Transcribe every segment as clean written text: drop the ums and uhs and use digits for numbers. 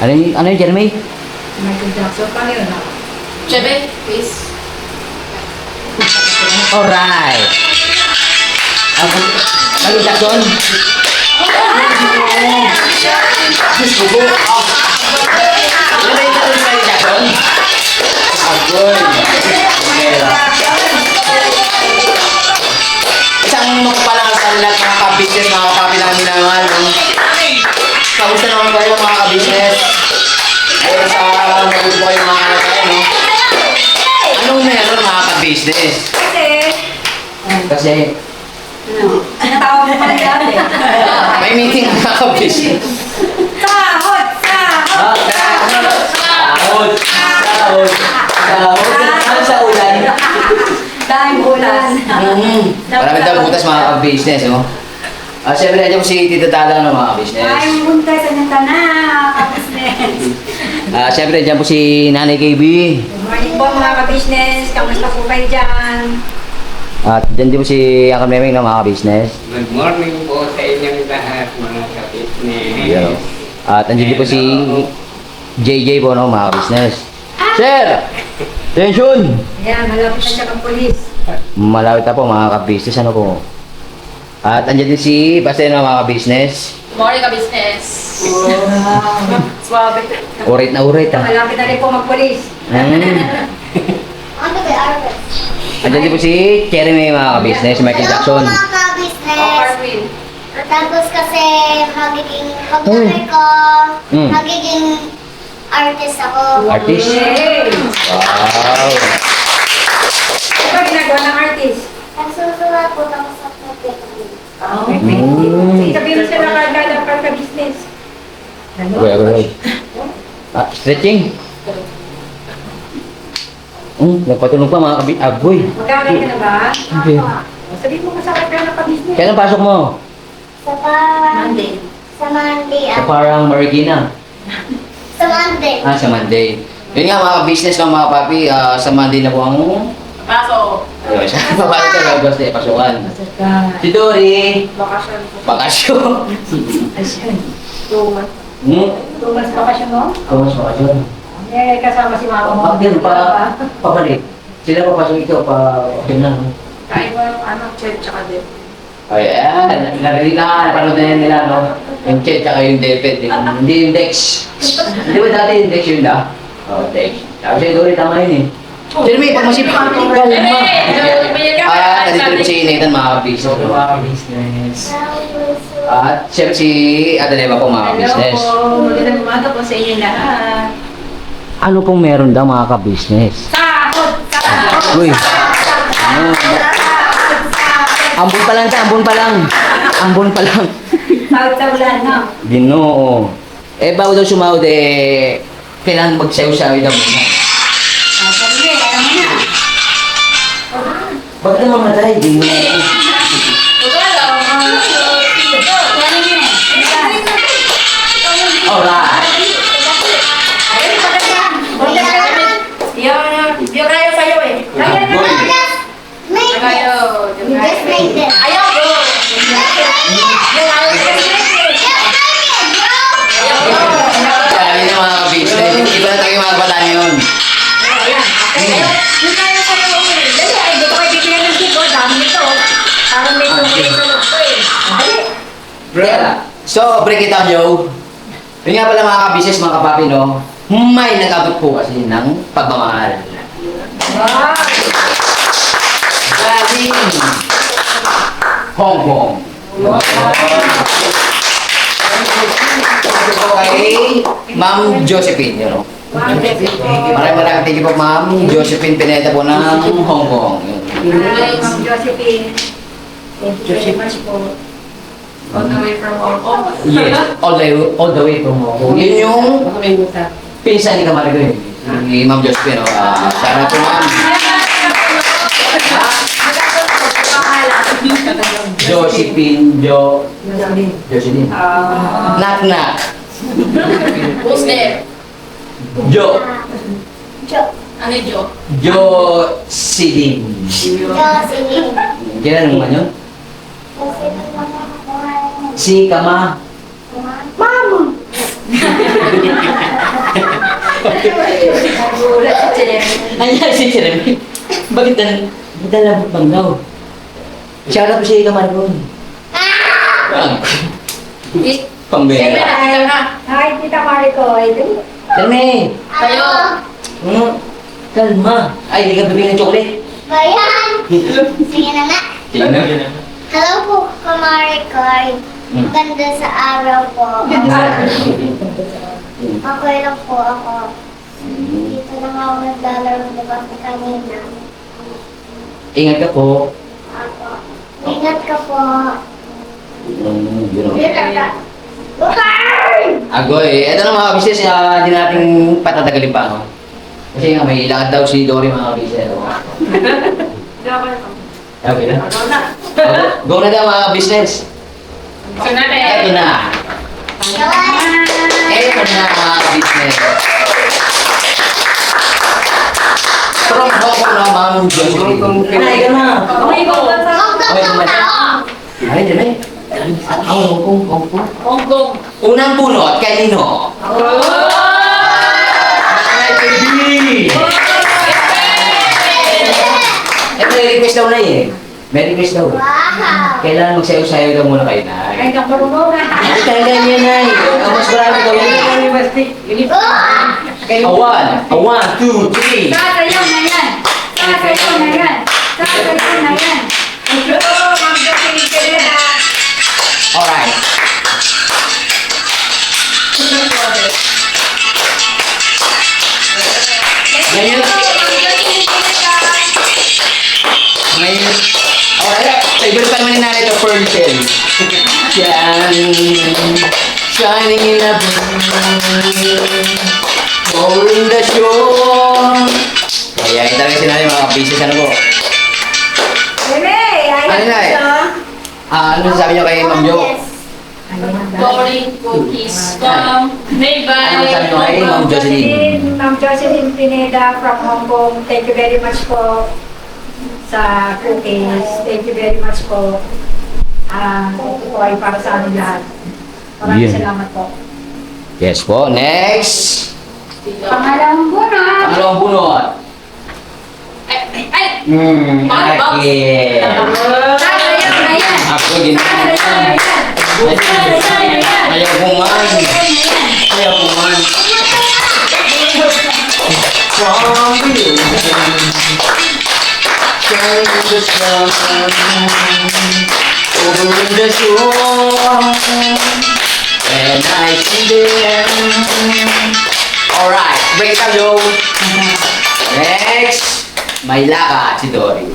Ano yun, Jeremy? Michael Jackson. Paano yun? Chebe, please. Alright. Michael Jackson. Diyos ko po. Ano ba yung tatlo Michael Jackson? Agoy. Isang magpalang sa lahat mga ka-business, mga kapilang minangal. Kamusta naman kayo mga ka-business? Ayun sa magulo kayo mga kalakay, no? Anong meron mga ka-business? Kasi Natawag mo pala dati. may meeting mga ka-business. Sahod! Sahod! Sahod! Sahod! Sahod! Ano sa ulan? Dahil bulas. Marami daw butas mga ka-business, no? Siyempre, nandiyan po si Tito Tala, no, mga ka-business. Ay, buntay sa nantana. Ka-business. Siyempre, nandiyan po si Nanay KB. Good morning po mga ka-business. Kamusta po kayo dyan? At dyan din po si Uncle Memeng, no, mga ka-business. Good morning po sa inyong lahat mga kapitne. Ayan, no? At nandiyan din po si JJ po, no, mga ka-business. Sir! Attention! Ayan, malapit na siya ng polis. Malawit na po mga ka-business, ano po. At andyan din si Paseno mga ka-business. Morning ka business. Swabe. Urit na urit ha. Malapit na rin po mag-polis. Ano ba Arvin? Andyan din po si Jeremy mga ka-business, Michael Jackson. Hello mga Oh, ka-business. Carwin. Tapos kasi magiging, pag-tuloy ko, magiging artist ako. Artist. Hey! Wow! Ano ba ginagawa ng artist? Nagsusulat po ako sa computer. Sabihin mo sila kagad ang pagka-business. Okay. Stretching. Nagpatulog pa mga agoy. Mag-aaral ka na ba? Okay. Sabihin mo masakit ka ng ka-business. Kailan pasok mo? Sa parang... Monday. Sa Monday. Sa parang Marikina. Sa Monday. Sa Monday. Yun nga mga business lang mga papi, sa Monday na po ang... Paso. Ayun, siya papasok sa August na pasukan. Masakit. Si Dory, Bakasyon po. bakasyon. Ayun. Tuman. 2 months bakasyon mo? Kamusta bakasyon? Eh, kasama si mama mo. Bakit yun pabalik? Sila papasok ito yun lang. Kain mo yung ano, Ched tsaka Deb. Ay, narinig na, napanood na yan nila, no? Yung Chet, tsaka yung David, hindi yung Dex. Hindi ba dati yung Dex yun na? Oo, Dex. Tapos yung Dory, tama yun eh. Jeremy, pag masipag, kalma. Nandito rin po si Nathan, mga business. At siyempre si Adaneva po, mga business. Hello po. Magandang umaga po sa inyo lahat. Ano pong meron daw mga ka-business? Sahod! Sahod! Uy. Ambon pa lang ta, ambon pa lang. Ambon pa lang. Sahod sa ulan, no? Ginoo. Bago daw sumahod kailangan magsayaw-sayaw daw muna. Sige, alam mo na. Bakit naman mamatay? Ginoo. Alright. Yung kayo sa'yo eh. Boy. Make Kayo. this. You just make this. Ayaw bro. Yung ayaw ko kasi. Sabi ng mga ka-business, iba na tayo mga kabataan yun. Yung kaya sa iyo, dali, ay, dito kayo bibigyan ng tip, oh, dami nito. Parang may tulog ko eh. Dali. So, break it down, Joe. Yun nga pala mga ka-business, mga kapapi, no? May nag-abot po kasi ng pagmamahal. Wow! Galing Hong Kong. Ito po kay Ma'am Josephine, you know. Maraming thank you po, Ma'am Josephine Pineda po ng Hong Kong. Yun. Hi, Ma'am Josephine. Thank you very much po. On the way from Hong Kong. Yes, all the way from Hong Kong. Yun yung pinsan ni Kamarigo yun. Ni Ma'am Josephine. Shout out po, Ma'am. Josephine. Josephine. Knock knock. Who's there? Jo. Jo. Ano yung joke? Jocelyn. Jocelyn. Kailan naman yun? Jocelyn mo na ako. Si Kama. Mama. Nagulat si Jeremy. Ayan si Jeremy. Bakit labot bang daw? Shoutout po siya ikaw, Margon. Pambera. Hi, Tita Maricoy. Jeremy! Hello. Kalma. Ay, hindi ka bibigyan ng chocolate. Bayan. Sige na nga. Sige na. Hello po, Kamari-Koy. Ganda sa araw po. Okay lang po ako. Dito lang ako naglalaro ng bata kanina. Ingat ka po. Ako. Ingat ka po. Yun. Bukay! Agoy, eto na mga kabisnes, hindi natin patatagalin pa, no? Kasi nga may lakad daw si Dory mga kabisnes. Okay na? Go na daw mga kabisnes. Eto na. Eto na mga kabisnes. From Hong Kong na Ma'am Jocelyn. Ay, ka na. Okay, go lang sa Ay, dyan eh. Hong Kong. Hong Kong. Unang bunot, kanino? Nanay Baby! May request daw na eh. May request daw. Wow! Kailangan magsayaw-sayaw daw muna kayo na. Ay, nakarunong na. Ay, talaga niya na eh. Ang mas marami daw yun. A one, two, three. Sasayaw na yan. Sasayaw na yan. Sasayaw na yan. Hello, Ma'am Jocelyn Pineda. Alright. Ngayon, ngayon, alright. Favorite pa naman ni nanay ito, Pearl Shell. Shining in a blue, over in the shore. Kaya kita rin si nanay mga kapisis, ano po? Bebe, Ano na eh? Ano sabi niyo kay Ma'am Jo? Dory cookies from Ano sabi niyo kay Ma'am Jocelyn? Ma'am Jocelyn Pineda from Hong Kong. Thank you very much po sa cookies. Thank you very much po. Ito po ay para sa amin lahat. Maraming Yeah. salamat po. Yes po, next. Pangalawang bunot. Pangalawang bunot. Okay. Sasayaw na yan. Ako din. Sasayaw na yan. Sasayaw na yan. Ayaw kuman. Ayaw kuman. From you. Shining in the sun. Over in the shore. And I see them. Alright, break it up, Joe. Next, may lakad si Dory.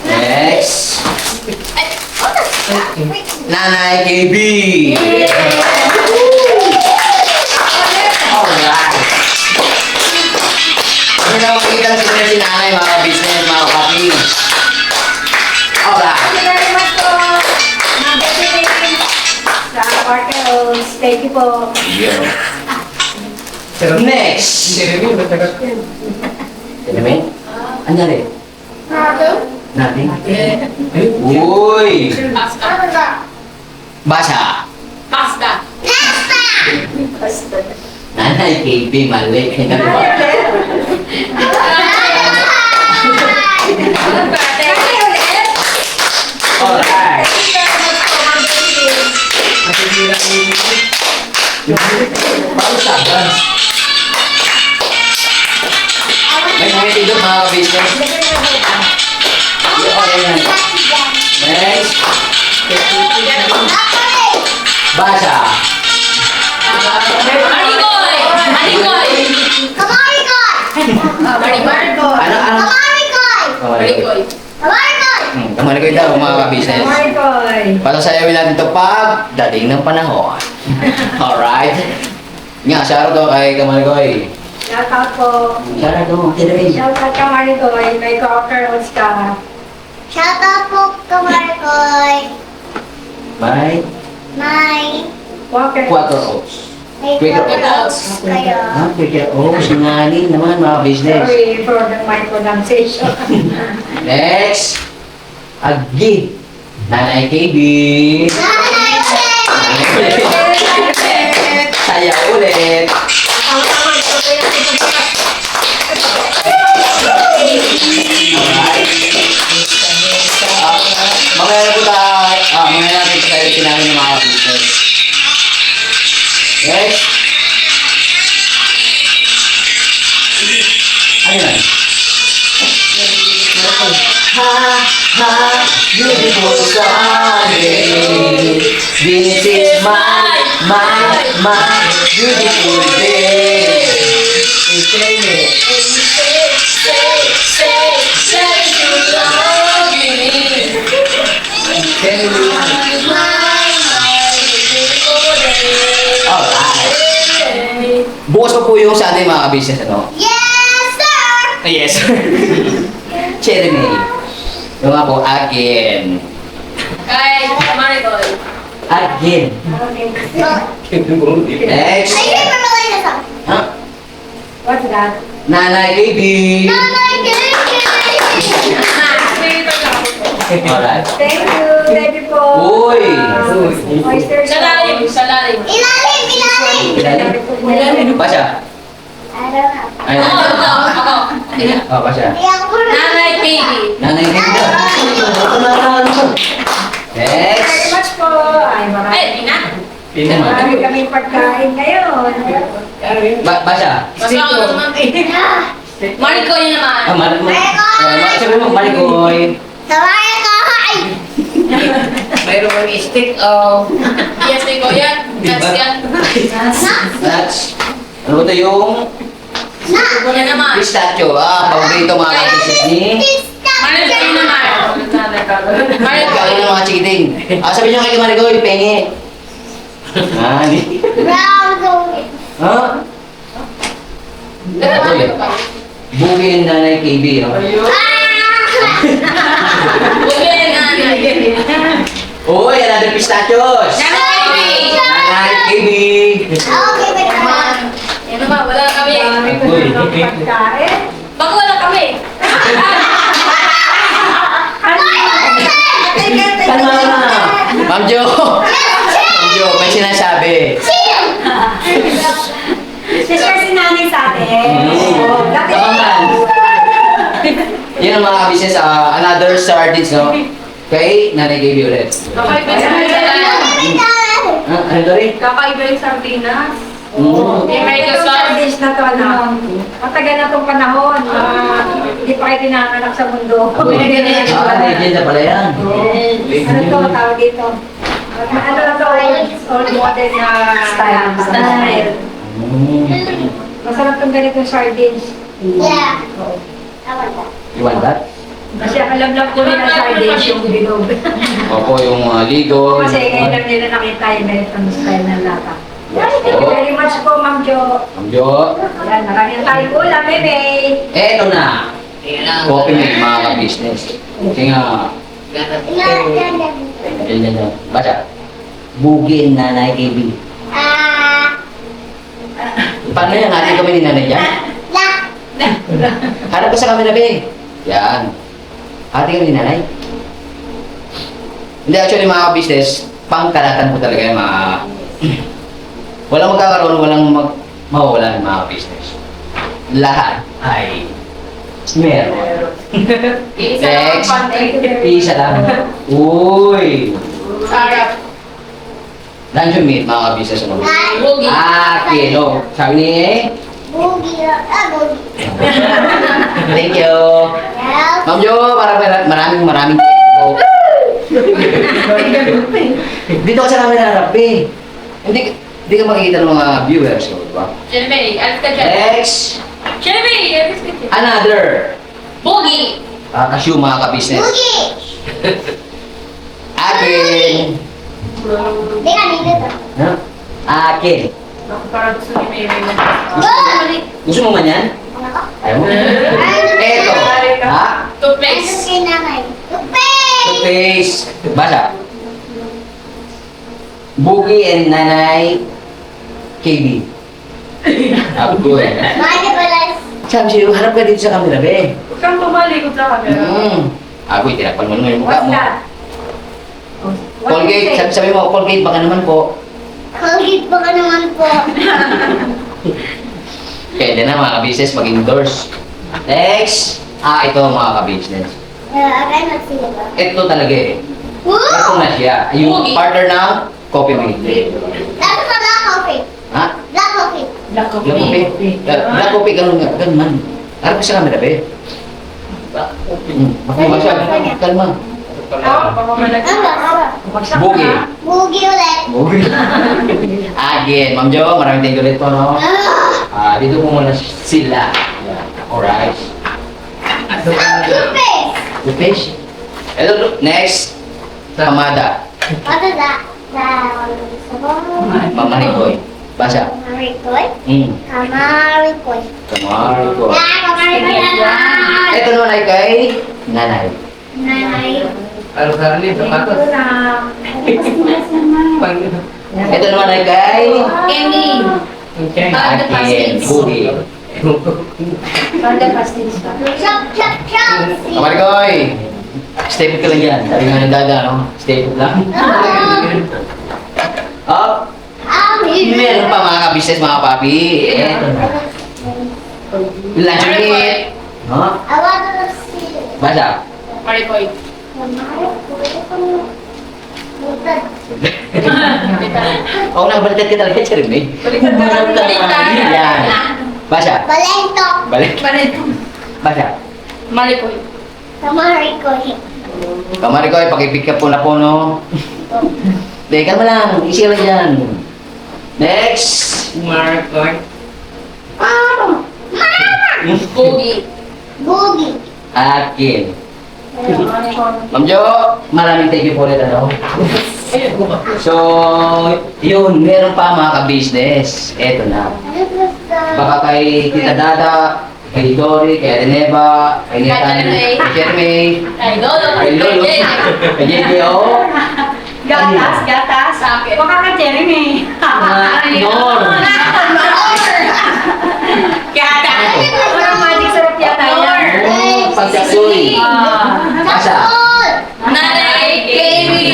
Next, Nanay KB. Alright. Ano na makikita sa si Nanay, mga business, mga kapi. Alright. Thank you very much po. Ma'am Jocelyn. Sa Bartels. Thank you po. Next. Jeremy? Anyari? Nothing? Uy! Basa. Pasta. Nanay KB, mali. Alright. Paano saban? May mga tidur mga business. Next. Basa. Marigoy. Marigoy. Ano? Marigoy. Kamali ko daw mga ka-business. Maricoy. Pasasayawin natin ito pag dating ng panahon. Alright. Nga, shoutout daw kay Kamalgoy. Shout out po. Shoutout daw, Jeremy. Shout out ka Maricoy. May cockroach ka. Shout out po, Kamarikoy. Bye. May Walker. Quattro Oaks. may Quaker Oats kayo. Quaker Oaks. Singaling naman mga business. Sorry for my pronunciation. Next. Agi. Nanay KB. Nanay, Sa Saya ulit. Tama-tama, ito po yung pagkakas. Alright. Mamaya na po tayo. Mamaya natin ito tayo sinabi ng mga business. Next. Ano yan? Beautiful Sunday. This is my beautiful day. Alright. Bukas pa po yung sa ating mga business, ano? Yes, sir! Yes. Cherry May. Yung nga po, again. Kay Maricol. Again. Next. I remember like this song. Huh? What's that? Nanay Baby. Alright. Thank you po. Uy. Oyster Sa lalim, sa lalim. Ilalim, ilalim! Ilalim. Basya. I don't know. Ay, Ako. oh, basya. Hindi ako Nanay baby. Nanay Baby daw. Very Next. much po. Ay, Ay, marami. di na. Marami kaming pagkain ngayon. Basya. Basta ako naman. Maricol naman. Sabi mo, Maricoy. Sabay ko! Ay! Mayroon kami stick of Yes, may ko yan. That's yan. That's, ano ba ito yung Yan naman. pistachio? Paborito mga kapatid ni Maricol naman. Kaya Maricol. ng mga chikiting. Sabi niyo kay Maricoy, pengi. Ni. Brown zone. Ha? Ito yun. Bugin Nanay KB. Bumili nanay. Uy, another pistachios. Nanay baby. Nanay KB. Okay, wait a minute. Yan naman, wala na kami. Marami ko ng pagkain. Baka wala kami. Tama na. Ma'am Jo. Ma'am Jo, may sinasabi. Siya si nanay sa atin. Mm. Dati Tabangan. Yun ang mga business, another sardines, no? Kay Nanay KB ulit. Kakaiba yung sardinas. Ano ito rin? Kakaiba yung sardinas. Mm. Itong sardines na to, ano, matagal na itong panahon. Hindi pa kayo tinanganak sa mundo. Legend na pala yan. Ano to, tawag dito? Ano na to, old modern na style. Mm. Masarap itong ganitong sardines. Yeah. Oo. You want that? Kasi alam lang ko rin na sardines yung bilog. Opo, yung ligo. Kasi ngayon lang nila nakita yung ganitong style ng lata. Thank you very much po, Ma'am Jo. Ma'am Jo. Yan, marami na tayong ulam, Bebe. Eto na. Coffee mate, mga ka-business. Kasi nga, ganyan. Basta, bugin Nanay KB. Paano yan? Natin kami ni Nanay dyan? Harap ka sa camera, be. Yan. Ate kami ni Nanay. Hindi, actually mga ka-business, pangkalatan po talaga yung mga... walang magkakaroon, walang mawawalan mga ka-business. Lahat ay meron. Isa lang ang Next. panty. Isa lang. Uy! Sarap. Luncheon meat, mga ka-business. Ano? Bugi. Kilo. Sabi ni Boogie. thank you. Yeah. Ma'am Jo, maraming thank you. Dito ka sa namin harap, eh. Hindi ka makikita ng mga viewers ko, di ba? Jeremy, alis ka dyan. Next, Jeremy, alis ka dyan. another. Bugi. Cashew, mga ka-business. Boogie. Akin. Hindi ka nito to. Ha? Akin. Parang gusto ni Mary na. Gusto mo man yan? Ayaw mo? Eto. Ha? Ano Toothpaste. kinakay? Tupe! Toothpaste. Basa. Boogie and Nanay KB. Good. Mali pala. Sabi sa'yo, harap ka dito sa camera, be. Huwag kang tumalikod sa camera. Agoy, tinakpan mo naman yung mukha What's mo. that? Oh, what do you Colgate, say? sabi mo, Colgate, baka naman po. Colgate pa ka naman po. Pwede na mga ka-business mag-endorse. Next! Ito mga ka-business. Aray na sila ba? Ito talaga eh. Woo! Ito na siya. Yung partner ng coffee mate. Dapat sa black coffee. Ha? Black coffee. Black Black coffee? Black coffee, ganun nga. Ganun man. Harap ka sa camera, be. Makuha siya. Kalma. Ang basa. Bugi. Bugi ulit. Bugi. Again, Ma'am Jo, maraming thank you ulit po, no? Dito po muna sila. Alright. Toothpaste. The fish. Ito, next. Kamada. What is that? Mamarikoy. Basa. Kamarikoy. Kamarikoy. Kamarikoy. Kamarikoy na. Ito naman ay kay nanay. Nanay. Araw-araw niya, sapatos. Pang... Ito naman ay kay Amy. Okay. Akin. Bugi. Panda pastilles ba? Chop, chop, chop. Kamarikoy. Stay put ka lang yan. Sabi nga ng dada, no? Stay put lang. Up. Meron pa mga ka-business, mga papi. Eto na. Lunch meat. Ha? I want to see. Basa. Marikoy. Butad. Oo, nabaliktad ka talaga, Jeremy. Baliktad ka lang, baliktad. Yan. Basa. Balentok. Balik. Basa. Marikoy. Kamarikoy. Kamarikoy, pakipick up po na po, no? Teka mo lang, easy lang yan. Next. Marikoy. Bugi. Bugi. Akin. Ma'am Jo, maraming thank you po ulit, ano? So, yun, meron pa mga ka-business. Eto na. Ano basta? Baka kay Tita Dada, kay Dory, kay Reneva, kay Netan, Kay kay Jeremy, Ay, Lolo. kay Lolo, kay JPO. Gatas, gatas. Sa akin. Baka ka Jeremy. Nor. Kata. Parang magic sarap yata yan. Oh, pagkasoy. Basa. Kapul. Nanay Kami.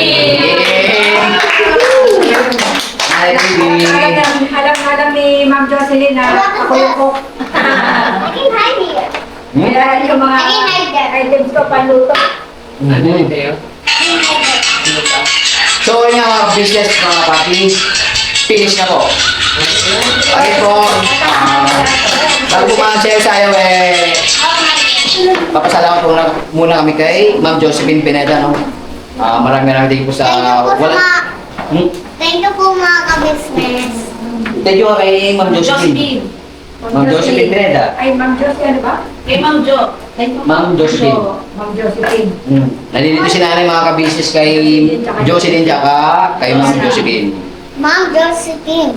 Ay, baby. Alam ni Ma'am Jocelyn na ako yung cook. I can hide here. Kaya yung mga I can hide there. items ko panluto. Ano ito yun? I can hide there. So, yun nga mga business, mga papi. Finish na po. Okay po. Bago po mga share sa'yo, papasalamat po muna kami kay Ma'am Josephine Pineda, no? Maraming thank you po sa... Thank you po mga ka-business. Thank you kay Ma'am Josephine. Ma'am Josephine Pineda. Ay, Ma'am Josephine, ano ba? Kay Ma'am Jo. Ma'am Josephine. Ma'am Josephine. Nandito si nanay mga ka-business kay Jocelyn tsaka kay Ma'am Josephine. Ma'am Josephine.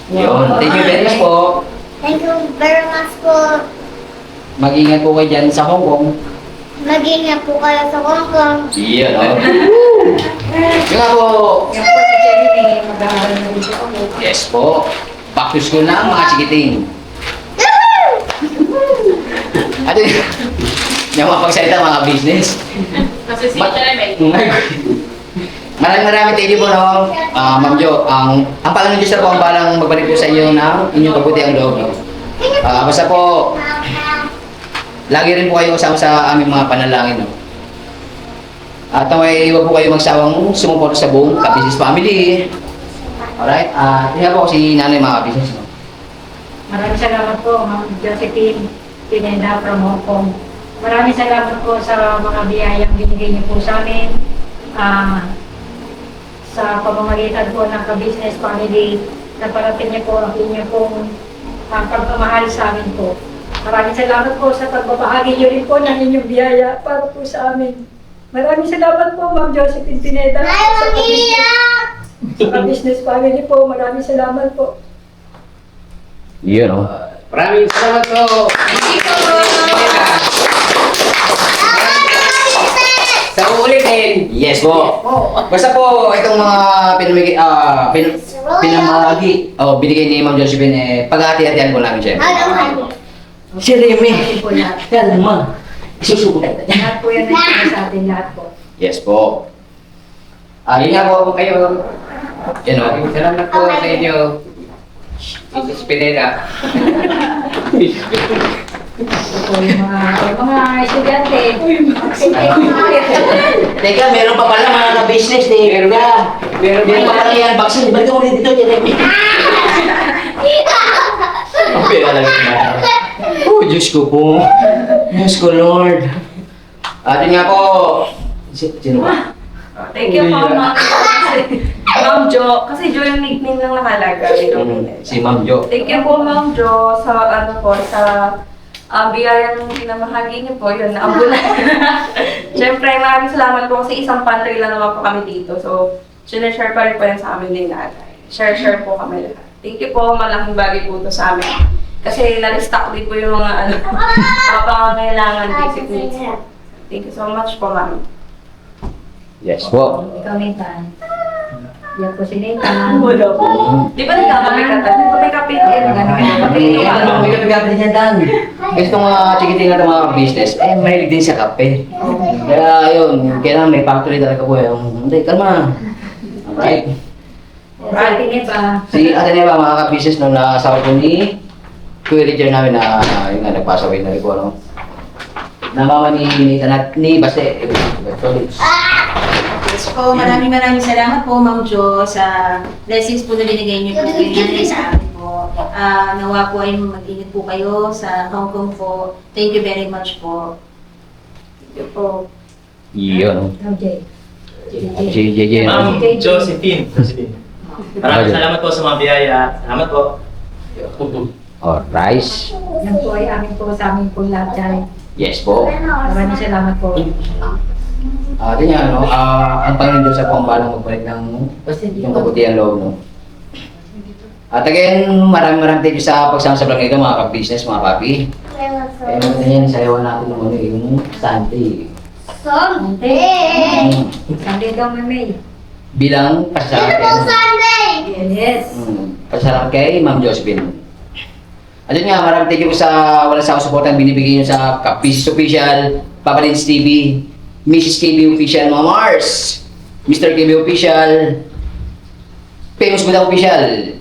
Yun. Thank you very much po. Thank you very much po. Mag-ingat po kayo dyan sa Hong Kong. Mag-ingat po kayo sa Hong Kong. Iyan, no? Yun nga po. Yan po si Jeremy. Mag-aaral na dito ako. Yes po. Back to school na mga chikiting. At yun, yung mga pagsalita mga business. Kasi si Jeremy. Maraming thank you po, no? Ma'am Jo, ang Panginoon Diyos na po ang balang magbalik po sa inyo ng inyong kabutiang loob, no? Basta po, lagi rin po kayo kasama sa aming mga panalangin, no? At huwag po kayo magsawang sumuporta sa buong ka-business family. Alright? Tingnan po si nanay mga ka-business, no? Maraming salamat po, Ma'am Josephine Pineda from Hong Kong. Maraming salamat po sa mga biyayang binigay niyo po sa amin. Sa pamamagitan po ng ka-business family na parating niyo po ang inyo pong pagmamahal sa amin po. Maraming salamat po sa pagbabahagi niyo rin po ng inyong biyaya para po sa amin. Maraming salamat po, Ma'am Josephine Pineda. Ay, mag-iyak! Sa ka-business family po, maraming salamat po. Yun, no? Maraming salamat po. Sa ulitin. Yes po. Basta po, itong mga pinamahagi, binigay ni Ma'am Josephine, paghati-hatihan po namin siya. Ano? Si Remy. Atin po lahat. Kalma. Isusuko tayo. Lahat po yan ay para sa atin lahat po. Yes po. Yun nga po. Kayo. Yan o. Maraming salamat po sa inyo. Mrs. Pineda. Ito yung mga estudyante. Teka, meron pa pala mga ka-business eh. Meron pa pala yan. Vaccine. Balik mo ulit dito, Jeremy. Ang pera lang ito na. Oh, Diyos ko po. Diyos ko, Lord. At yun nga po. Sino ba? Thank you po, Ma'am. Ma'am Jo. Kasi Jo yung nickname lang nakalagay. Si Ma'am Jo. Thank you po, Ma'am Jo, sa biyayang pinamahagi niyo po. Yun, naambulan. Siyempre, maraming salamat po kasi isang pantry lang naman po kami dito. So, sinashare pa rin po yan sa amin din lahat. Share po kami lahat. Thank you po, malaking bagay po ito sa amin. Kasi na-restock din po yung mga mga pangangailangan, basic needs po. Thank you so much po, Ma'am. Yes po. Ikaw, Nathan. Yan po si Nathan. Wala po. Di ba nagkakape ka tayo? Di ba may kape ka? May kape-kape din yan, Dan. Kasi itong mga chikiting na mga business, mahilig din sa kape. Kaya yun, kailangan may factory talaga po yung, hindi, kalma. Alright. Ate Neba. Si Ate Neba, mga ka-business nung nakasawa ko ni Kuya Richard namin na yung nga nagpasaway na rin ko, ano. Na mama ni Nathan at ni Base. Yes po, maraming salamat po, Ma'am Jo, sa blessings po na binigay niyo po ngayon sa amin po. Nawa po ay mag-ingat po kayo sa Hong Kong po. Thank you very much po. Thank you po. Yun. Okay. JJ. Ma'am Josephine. Maraming salamat po sa mga biyaya. Salamat po. Oh, rice. Yan po ay amin po sa amin po lahat dyan. Yes po. Maraming salamat po. Ate niya, no? Ang Panginoon Diyos sa pambalang magbalik ng yung kabutihan loob, no? At again, maraming thank you sa pagsama sa vlog nito, mga ka-business, mga papi. Eh, maganda yan, sayawan natin ng yung Sunday. Sunday! Sunday daw, Mami. Bilang pasasalamat Beautiful Sunday! Yes. pasasalamat kay Ma'am Josephine. At yun nga, maraming thank you po sa walang sa support ang binibigay nyo sa Ka-Business Official, Papa Lins TV, Mrs. KB Official, Mama Mars, Mr. KB Official, Famous Buddha Official.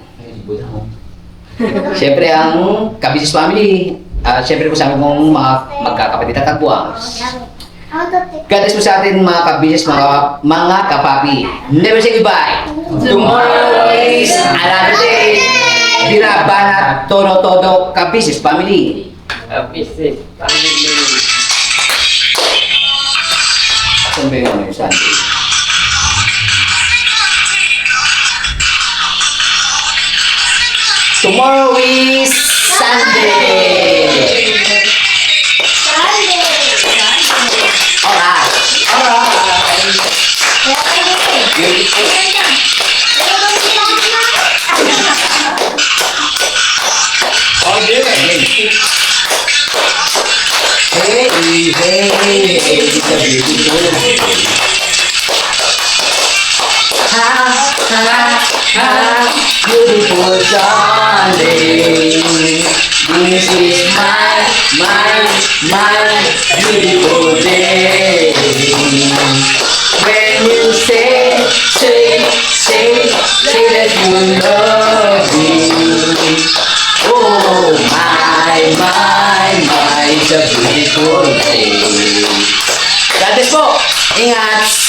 Siyempre ang Ka-Business Family, at siyempre po sa amin pong mga magkakapatid at kagwangs. God bless po sa atin mga ka-business, mga kapapi. Never say goodbye. Tomorrow is another day. Binabanat todo ka-business family. Business. Family. Saan ba yung Sunday? Tomorrow is Sunday. Alright. Oh, yeah. Hey, it's a beautiful day. Beautiful Sunday. This is my beautiful day. When you say that you love me. Oh, my, it's a beautiful day. God bless po. Ingat.